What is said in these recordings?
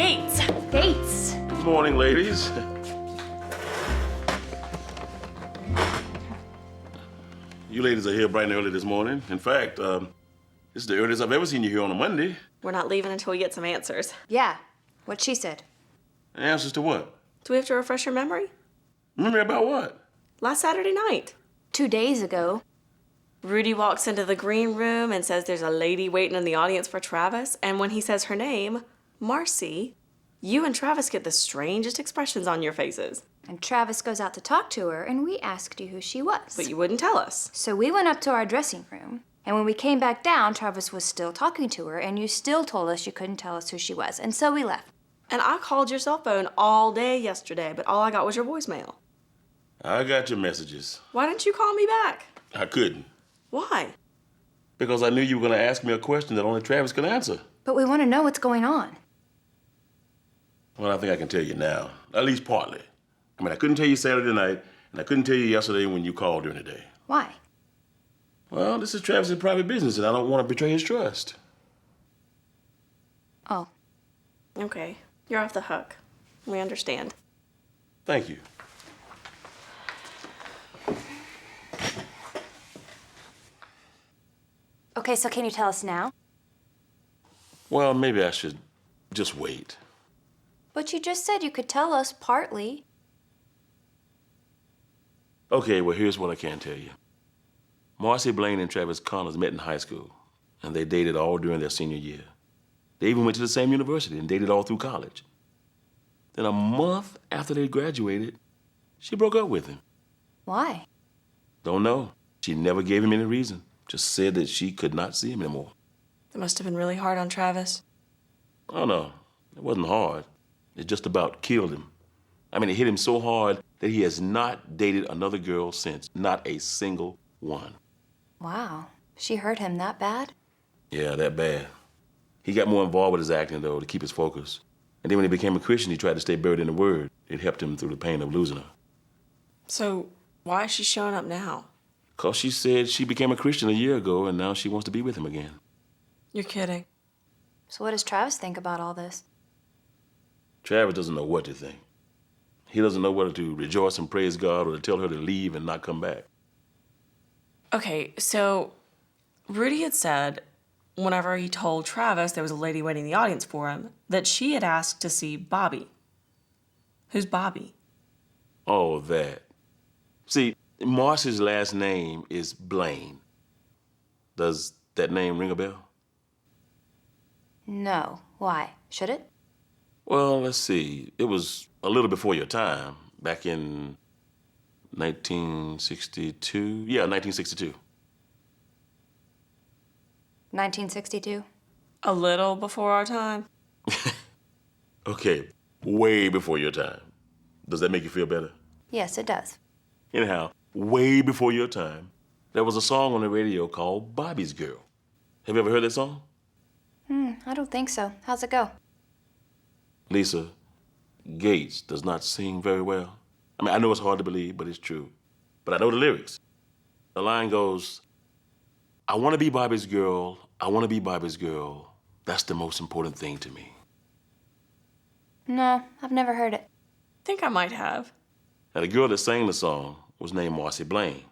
Gates. Gates. Good morning, ladies. You ladies are here bright and early this morning. In fact, this is the earliest I've ever seen you here on a Monday. We're not leaving until we get some answers. Yeah, what she said. Answers to what? Do we have to refresh your memory? Memory about what? Last Saturday night. 2 days ago. Rudy walks into the green room and says there's a lady waiting in the audience for Travis. And when he says her name, Marcy, you and Travis get the strangest expressions on your faces. And Travis goes out to talk to her, and we asked you who she was. But you wouldn't tell us. So we went up to our dressing room, and when we came back down, Travis was still talking to her, and you still told us you couldn't tell us who she was, and so we left. And I called your cell phone all day yesterday, but all I got was your voicemail. I got your messages. Why didn't you call me back? I couldn't. Why? Because I knew you were going to ask me a question that only Travis could answer. But we want to know what's going on. Well, I think I can tell you now, at least partly. I mean, I couldn't tell you Saturday night, and I couldn't tell you yesterday when you called during the day. Why? Well, this is Travis's private business, and I don't want to betray his trust. Oh. Okay, you're off the hook. We understand. Thank you. Okay, so can you tell us now? Well, maybe I should just wait. But you just said you could tell us partly. Okay, well, here's what I can tell you. Marcy Blaine and Travis Connors met in high school, and they dated all during their senior year. They even went to the same university and dated all through college. Then a month after they graduated, she broke up with him. Why? Don't know. She never gave him any reason. Just said that she could not see him anymore. That must have been really hard on Travis. Oh, no. It wasn't hard. It just about killed him. I mean, it hit him so hard that he has not dated another girl since. Not a single one. Wow. She hurt him that bad? Yeah, that bad. He got more involved with his acting, though, to keep his focus. And then when he became a Christian, he tried to stay buried in the Word. It helped him through the pain of losing her. So why is she showing up now? 'Cause she said she became a Christian a year ago, and now she wants to be with him again. You're kidding. So what does Travis think about all this? Travis doesn't know what to think. He doesn't know whether to rejoice and praise God or to tell her to leave and not come back. Okay, so Rudy had said whenever he told Travis there was a lady waiting in the audience for him, that she had asked to see Bobby. Who's Bobby? Oh, that. See, Marcy's last name is Blaine. Does that name ring a bell? No. Why? Should it? Well, let's see. It was a little before your time, back in 1962. Yeah, 1962. 1962? A little before our time. Okay, way before your time. Does that make you feel better? Yes, it does. Anyhow, way before your time, there was a song on the radio called Bobby's Girl. Have you ever heard that song? I don't think so. How's it go? Lisa, Gates does not sing very well. I mean, I know it's hard to believe, but it's true. But I know the lyrics. The line goes, I want to be Bobby's girl. I want to be Bobby's girl. That's the most important thing to me. No, I've never heard it. Think I might have. Now, the girl that sang the song was named Marcy Blaine,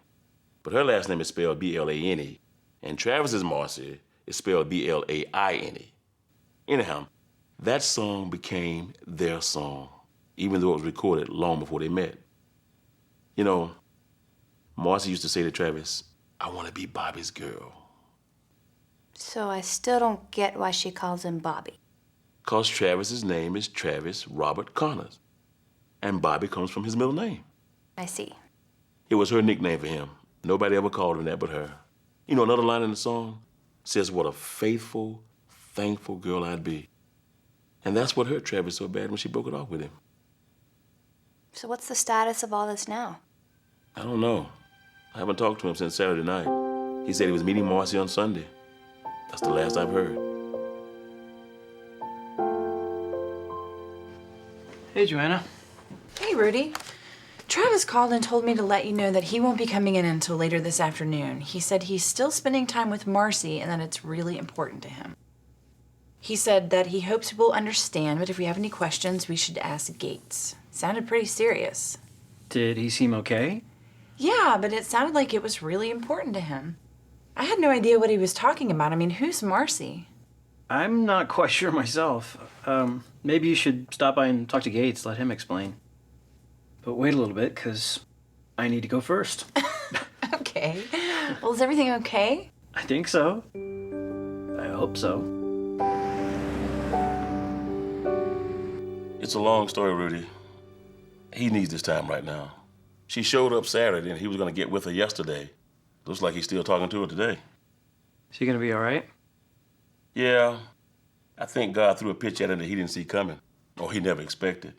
but her last name is spelled B-L-A-N-E, and Travis's Marcy is spelled B-L-A-I-N-E. Anyhow, that song became their song, even though it was recorded long before they met. You know, Marcy used to say to Travis, I want to be Bobby's girl. So I still don't get why she calls him Bobby. 'Cause Travis's name is Travis Robert Connors, and Bobby comes from his middle name. I see. It was her nickname for him. Nobody ever called him that but her. You know, another line in the song says, what a faithful, thankful girl I'd be. And that's what hurt Travis so bad when she broke it off with him. So what's the status of all this now? I don't know. I haven't talked to him since Saturday night. He said he was meeting Marcy on Sunday. That's the last I've heard. Hey, Johanna. Hey, Rudy. Travis called and told me to let you know that he won't be coming in until later this afternoon. He said he's still spending time with Marcy and that it's really important to him. He said that he hopes we'll understand, but if we have any questions, we should ask Gates. Sounded pretty serious. Did he seem okay? Yeah, but it sounded like it was really important to him. I had no idea what he was talking about. I mean, who's Marcy? I'm not quite sure myself. Maybe you should stop by and talk to Gates, let him explain. But wait a little bit, because I need to go first. Okay. Well, is everything okay? I think so. I hope so. It's a long story, Rudy. He needs this time right now. She showed up Saturday and he was going to get with her yesterday. Looks like he's still talking to her today. Is he gonna be all right? Yeah, I think God threw a pitch at him that he didn't see coming, or he never expected.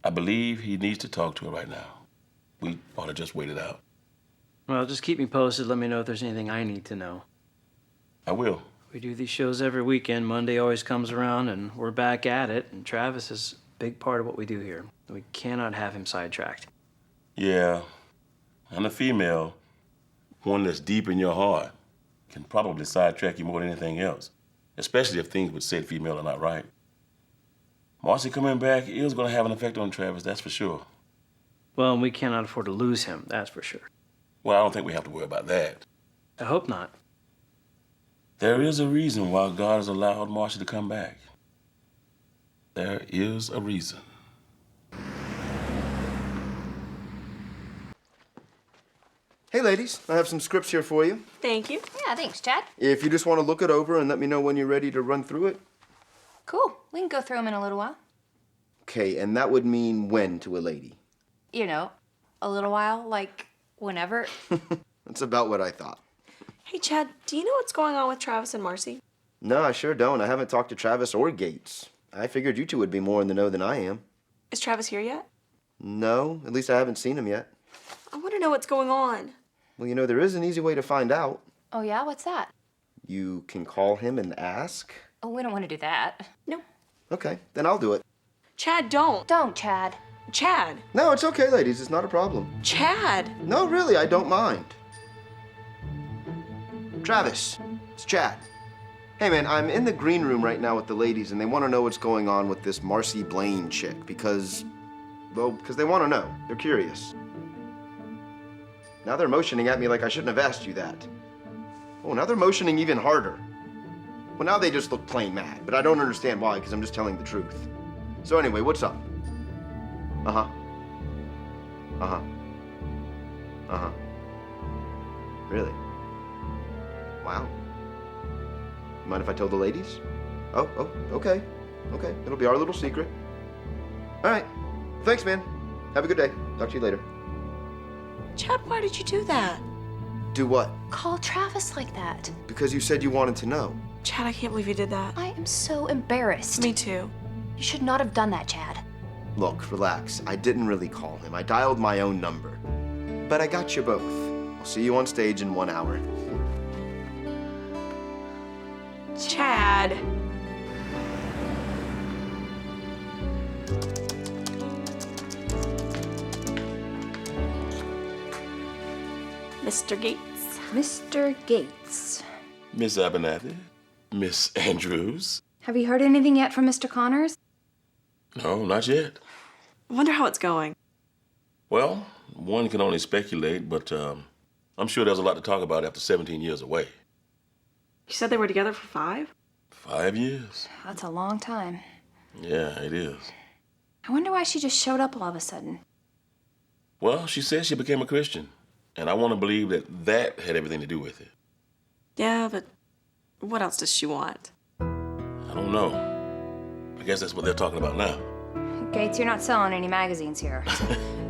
I believe he needs to talk to her right now. We ought to just wait it out. Well, just keep me posted. Let me know if there's anything I need to know. I will. We do these shows every weekend. Monday always comes around, and we're back at it. And Travis is a big part of what we do here. We cannot have him sidetracked. Yeah, and a female, one that's deep in your heart, can probably sidetrack you more than anything else, especially if things with said female are not right. Marcy coming back is going to have an effect on Travis, that's for sure. Well, and we cannot afford to lose him, that's for sure. Well, I don't think we have to worry about that. I hope not. There is a reason why God has allowed Marcy to come back. There is a reason. Hey, ladies, I have some scripts here for you. Thank you. Yeah, thanks, Chad. If you just want to look it over and let me know when you're ready to run through it. Cool. We can go through them in a little while. Okay, and that would mean when to a lady? You know, a little while, like whenever. That's about what I thought. Hey, Chad, do you know what's going on with Travis and Marcy? No, I sure don't. I haven't talked to Travis or Gates. I figured you two would be more in the know than I am. Is Travis here yet? No, at least I haven't seen him yet. I want to know what's going on. Well, you know, there is an easy way to find out. Oh, yeah? What's that? You can call him and ask. Oh, we don't want to do that. No. Okay, then I'll do it. Chad, don't. Don't, Chad. Chad. No, it's okay, ladies. It's not a problem. Chad. No, really, I don't mind. Travis, it's Chad. Hey, man, I'm in the green room right now with the ladies, and they want to know what's going on with this Marcy Blaine chick because they want to know. They're curious. Now they're motioning at me like I shouldn't have asked you that. Oh, now they're motioning even harder. Well, now they just look plain mad, but I don't understand why, because I'm just telling the truth. So anyway, what's up? Uh-huh. Uh-huh. Uh-huh. Really? Wow. You mind if I tell the ladies? Oh, okay. Okay, it'll be our little secret. All right. Thanks, man. Have a good day. Talk to you later. Chad, why did you do that? Do what? Call Travis like that. Because you said you wanted to know. Chad, I can't believe you did that. I am so embarrassed. Me too. You should not have done that, Chad. Look, relax. I didn't really call him. I dialed my own number. But I got you both. I'll see you on stage in 1 hour. Chad. Mr. Gates. Mr. Gates. Miss Abernathy, Miss Andrews. Have you heard anything yet from Mr. Connors? No, not yet. I wonder how it's going. Well, one can only speculate, but I'm sure there's a lot to talk about after 17 years away. You said they were together for 5? 5 years. That's a long time. Yeah, it is. I wonder why she just showed up all of a sudden. Well, she said she became a Christian, and I want to believe that had everything to do with it. Yeah, but what else does she want? I don't know. I guess that's what they're talking about now. Gates, you're not selling any magazines here.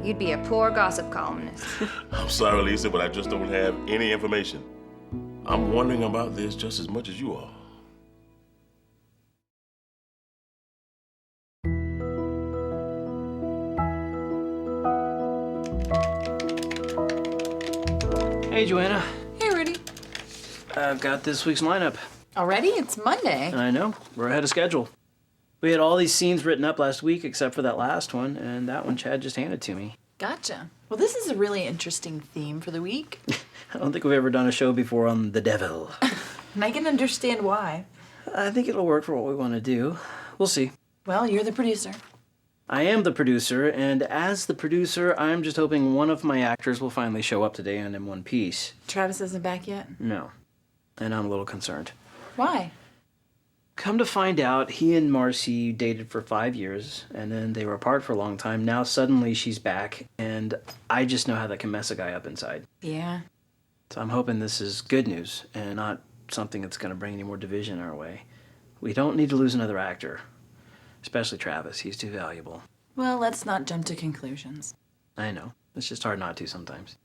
You'd be a poor gossip columnist. I'm sorry, Lisa, but I just don't have any information. I'm wondering about this just as much as you are. Hey, Johanna. Hey, Rudy. I've got this week's lineup. Already? It's Monday. I know. We're ahead of schedule. We had all these scenes written up last week except for that last one, and that one Chad just handed to me. Gotcha. Well, this is a really interesting theme for the week. I don't think we've ever done a show before on the devil. And I can understand why. I think it'll work for what we want to do. We'll see. Well, you're the producer. I am the producer, and as the producer, I'm just hoping one of my actors will finally show up today and in one piece. Travis isn't back yet? No. And I'm a little concerned. Why? Come to find out, he and Marcy dated for 5 years, and then they were apart for a long time. Now suddenly she's back, and I just know how that can mess a guy up inside. Yeah. So I'm hoping this is good news, and not something that's going to bring any more division our way. We don't need to lose another actor. Especially Travis. He's too valuable. Well, let's not jump to conclusions. I know. It's just hard not to sometimes.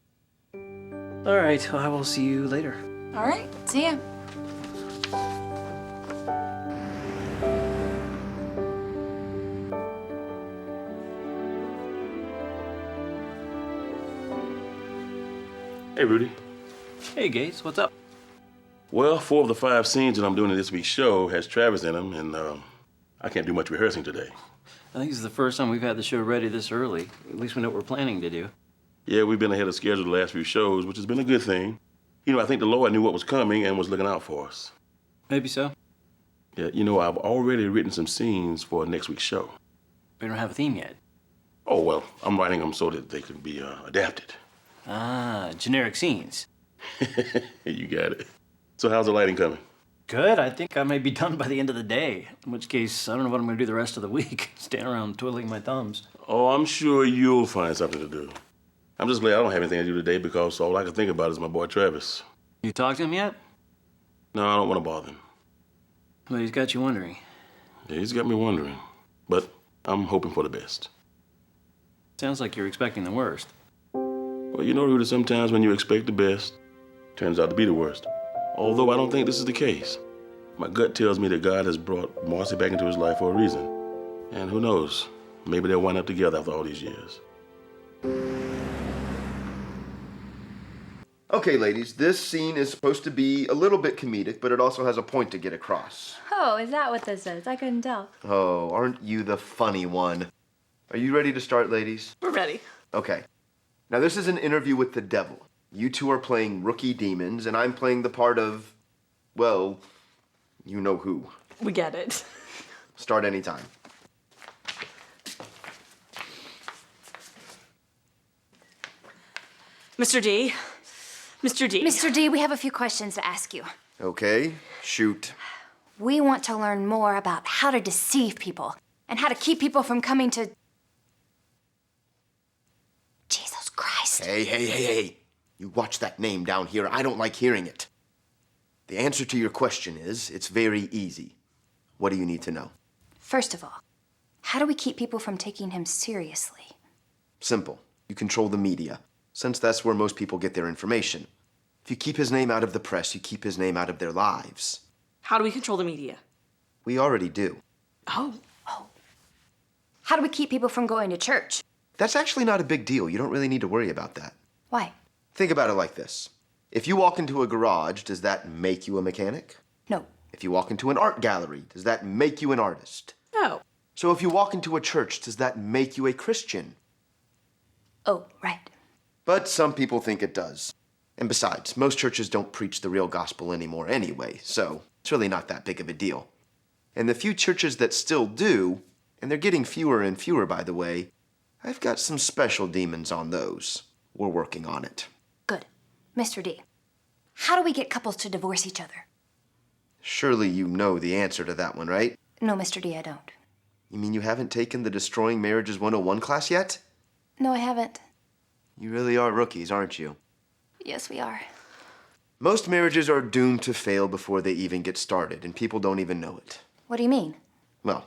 All right. Well, I will see you later. All right. See ya. Hey, Rudy. Hey, Gates. What's up? Well, 4 of the 5 scenes that I'm doing in this week's show has Travis in them, and I can't do much rehearsing today. I think this is the first time we've had the show ready this early. At least we know what we're planning to do. Yeah, we've been ahead of schedule the last few shows, which has been a good thing. You know, I think the Lord knew what was coming and was looking out for us. Maybe so. Yeah, you know, I've already written some scenes for next week's show. We don't have a theme yet. Oh, well, I'm writing them so that they can be adapted. Ah, generic scenes. You got it. So how's the lighting coming? Good. I think I may be done by the end of the day. In which case, I don't know what I'm going to do the rest of the week. Stand around twiddling my thumbs. Oh, I'm sure you'll find something to do. I'm just glad I don't have anything to do today because all I can think about is my boy Travis. You talked to him yet? No, I don't want to bother him. Well, he's got you wondering. Yeah, he's got me wondering. But I'm hoping for the best. Sounds like you're expecting the worst. Well, you know, Rudy, sometimes when you expect the best, turns out to be the worst. Although I don't think this is the case. My gut tells me that God has brought Marcy back into his life for a reason. And who knows, maybe they'll wind up together after all these years. Okay, ladies, this scene is supposed to be a little bit comedic, but it also has a point to get across. Oh, is that what this is? I couldn't tell. Oh, aren't you the funny one? Are you ready to start, ladies? We're ready. Okay. Now, this is an interview with the devil. You two are playing rookie demons, and I'm playing the part of, well, you know who. We get it. Start anytime. Mr. D. Mr. D. Mr. D, we have a few questions to ask you. Okay, shoot. We want to learn more about how to deceive people and how to keep people from coming to Jesus Christ. Hey. You watch that name down here. I don't like hearing it. The answer to your question is, it's very easy. What do you need to know? First of all, how do we keep people from taking him seriously? Simple. You control the media, since that's where most people get their information. If you keep his name out of the press, you keep his name out of their lives. How do we control the media? We already do. Oh. How do we keep people from going to church? That's actually not a big deal. You don't really need to worry about that. Why? Think about it like this. If you walk into a garage, does that make you a mechanic? No. If you walk into an art gallery, does that make you an artist? No. So if you walk into a church, does that make you a Christian? Oh, right. But some people think it does. And besides, most churches don't preach the real gospel anymore anyway, so it's really not that big of a deal. And the few churches that still do, and they're getting fewer and fewer, by the way, I've got some special demons on those. We're working on it. Good. Mr. D, how do we get couples to divorce each other? Surely you know the answer to that one, right? No, Mr. D, I don't. You mean you haven't taken the Destroying Marriages 101 class yet? No, I haven't. You really are rookies, aren't you? Yes, we are. Most marriages are doomed to fail before they even get started, and people don't even know it. What do you mean? Well,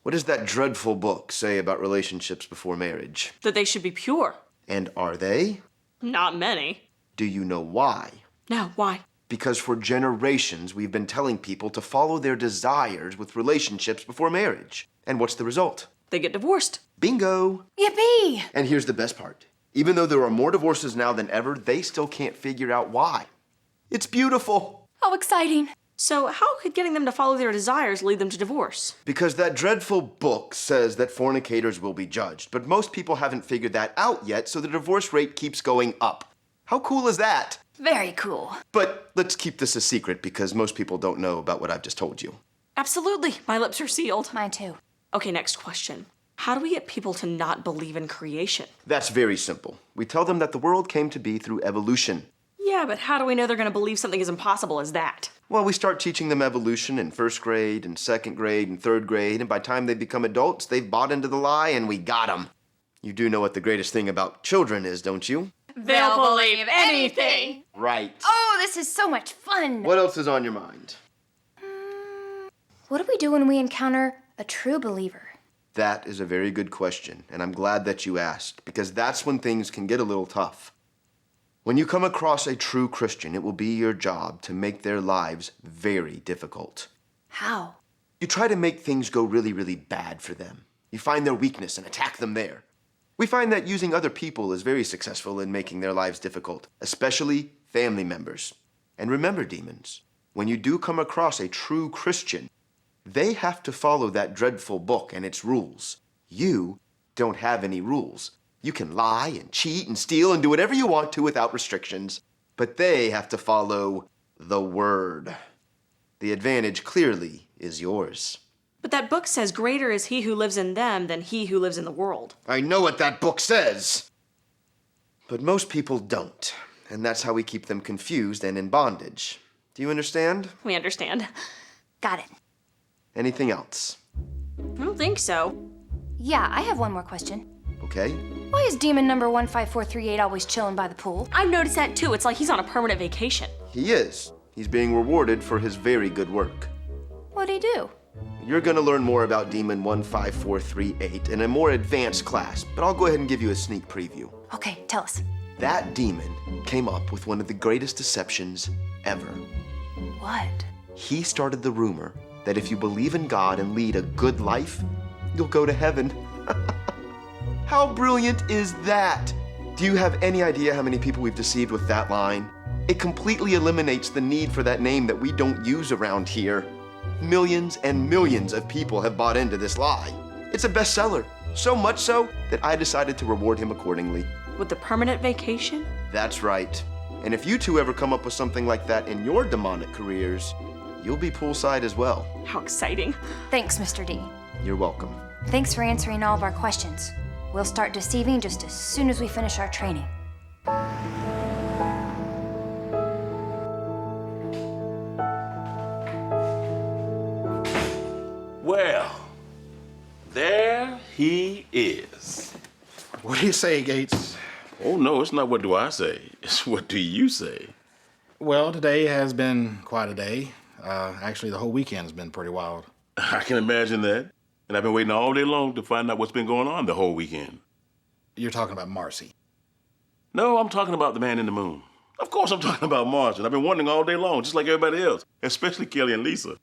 what does that dreadful book say about relationships before marriage? That they should be pure. And are they? Not many. Do you know why? No, why? Because for generations, we've been telling people to follow their desires with relationships before marriage. And what's the result? They get divorced. Bingo! Yippee! And here's the best part. Even though there are more divorces now than ever, they still can't figure out why. It's beautiful. How exciting. So how could getting them to follow their desires lead them to divorce? Because that dreadful book says that fornicators will be judged, but most people haven't figured that out yet, so the divorce rate keeps going up. How cool is that? Very cool. But let's keep this a secret because most people don't know about what I've just told you. Absolutely. My lips are sealed. Mine too. Okay, next question. How do we get people to not believe in creation? That's very simple. We tell them that the world came to be through evolution. Yeah, but how do we know they're going to believe something as impossible as that? Well, we start teaching them evolution in first grade and second grade and third grade, and by the time they become adults, they've bought into the lie and we got them. You do know what the greatest thing about children is, don't you? They'll believe anything. Right. Oh, this is so much fun. What else is on your mind? What do we do when we encounter a true believer? That is a very good question, and I'm glad that you asked, because that's when things can get a little tough. When you come across a true Christian, it will be your job to make their lives very difficult. How? You try to make things go really, really bad for them. You find their weakness and attack them there. We find that using other people is very successful in making their lives difficult, especially family members. And remember, demons, when you do come across a true Christian, they have to follow that dreadful book and its rules. You don't have any rules. You can lie and cheat and steal and do whatever you want to without restrictions, but they have to follow the word. The advantage clearly is yours. But that book says greater is he who lives in them than he who lives in the world. I know what that book says. But most people don't, and that's how we keep them confused and in bondage. Do you understand? We understand. Got it. Anything else? I don't think so. Yeah, I have one more question. Okay? Why is demon number 15438 always chilling by the pool? I've noticed that too. It's like he's on a permanent vacation. He is. He's being rewarded for his very good work. What'd he do? You're going to learn more about Demon 15438 in a more advanced class, but I'll go ahead and give you a sneak preview. Okay, tell us. That demon came up with one of the greatest deceptions ever. What? He started the rumor that if you believe in God and lead a good life, you'll go to heaven. How brilliant is that? Do you have any idea how many people we've deceived with that line? It completely eliminates the need for that name that we don't use around here. Millions and millions of people have bought into this lie. It's a bestseller, so much so that I decided to reward him accordingly. With the permanent vacation? That's right. And if you two ever come up with something like that in your demonic careers, you'll be poolside as well. How exciting. Thanks, Mr. D. You're welcome. Thanks for answering all of our questions. We'll start deceiving just as soon as we finish our training. Well, there he is. What do you say, Gates? Oh, no, it's not what do I say. It's what do you say? Well, today has been quite a day. Actually, the whole weekend has been pretty wild. I can imagine that. And I've been waiting all day long to find out what's been going on the whole weekend. You're talking about Marcy. No, I'm talking about the man in the moon. Of course I'm talking about Marge, and I've been wondering all day long, just like everybody else, especially Kelly and Lisa.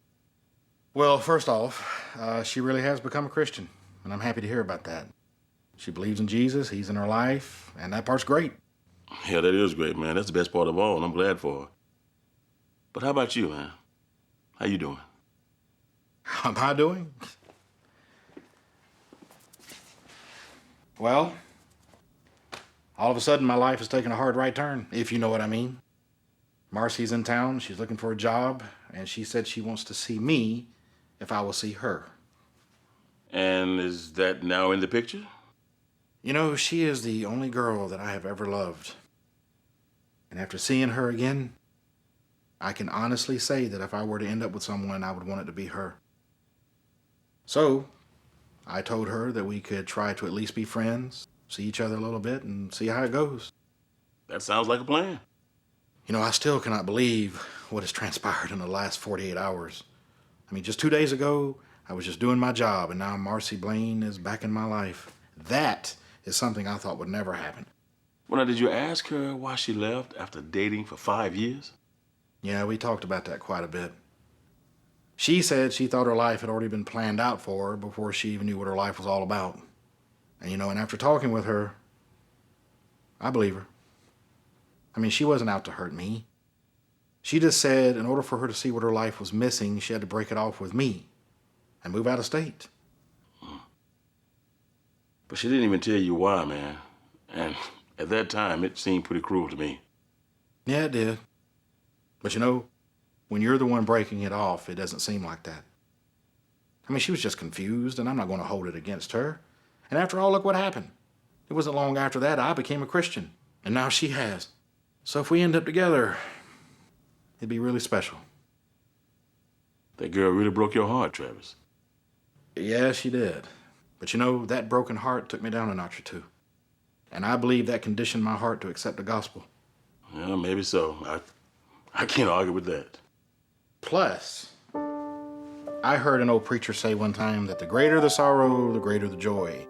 Well, first off, she really has become a Christian, and I'm happy to hear about that. She believes in Jesus, he's in her life, and that part's great. Yeah, that is great, man. That's the best part of all, and I'm glad for her. But how about you, man? How you doing? How am I doing? Well, all of a sudden my life has taken a hard right turn, if you know what I mean. Marcy's in town, she's looking for a job, and she said she wants to see me if I will see her. And is that now in the picture? You know, she is the only girl that I have ever loved. And after seeing her again, I can honestly say that if I were to end up with someone, I would want it to be her. So, I told her that we could try to at least be friends, see each other a little bit, and see how it goes. That sounds like a plan. You know, I still cannot believe what has transpired in the last 48 hours. I mean, just 2 days ago, I was just doing my job, and now Marcy Blaine is back in my life. That is something I thought would never happen. Well, now, did you ask her why she left after dating for 5 years? Yeah, we talked about that quite a bit. She said she thought her life had already been planned out for her before she even knew what her life was all about. And you know, and after talking with her, I believe her. I mean, she wasn't out to hurt me. She just said in order for her to see what her life was missing, she had to break it off with me and move out of state. But she didn't even tell you why, man. And at that time, it seemed pretty cruel to me. Yeah, it did. But you know, when you're the one breaking it off, it doesn't seem like that. I mean, she was just confused, and I'm not going to hold it against her. And after all, look what happened. It wasn't long after that I became a Christian, and now she has. So if we end up together, it'd be really special. That girl really broke your heart, Travis. Yeah, she did. But you know, that broken heart took me down a notch or two. And I believe that conditioned my heart to accept the gospel. Yeah, maybe so. I can't argue with that. Plus, I heard an old preacher say one time that the greater the sorrow, the greater the joy.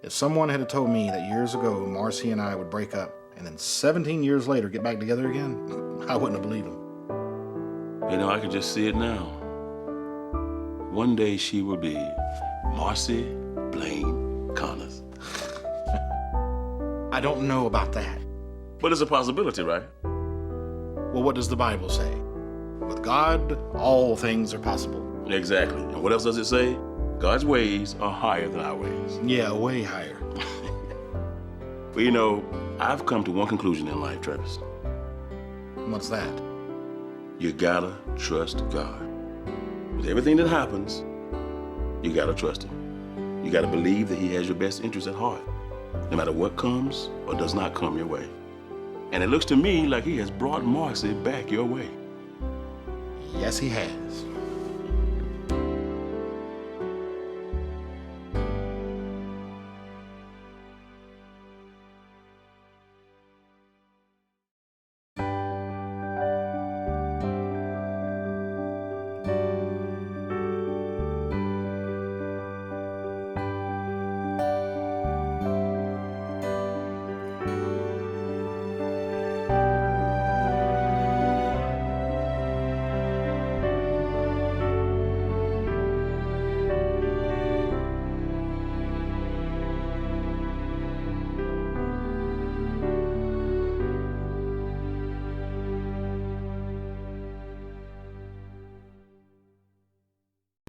If someone had told me that years ago Marcy and I would break up and then 17 years later get back together again, I wouldn't have believed him. You know, I can just see it now. One day she will be Marcy Blaine Connors. I don't know about that. But it's a possibility, right? Well, what does the Bible say? With God, all things are possible. Exactly. And what else does it say? God's ways are higher than our ways. Yeah, way higher. Well, you know, I've come to one conclusion in life, Travis. What's that? You gotta trust God. With everything that happens, you gotta trust Him. You gotta believe that He has your best interest at heart, no matter what comes or does not come your way. And it looks to me like He has brought Marcy back your way. Yes, He has.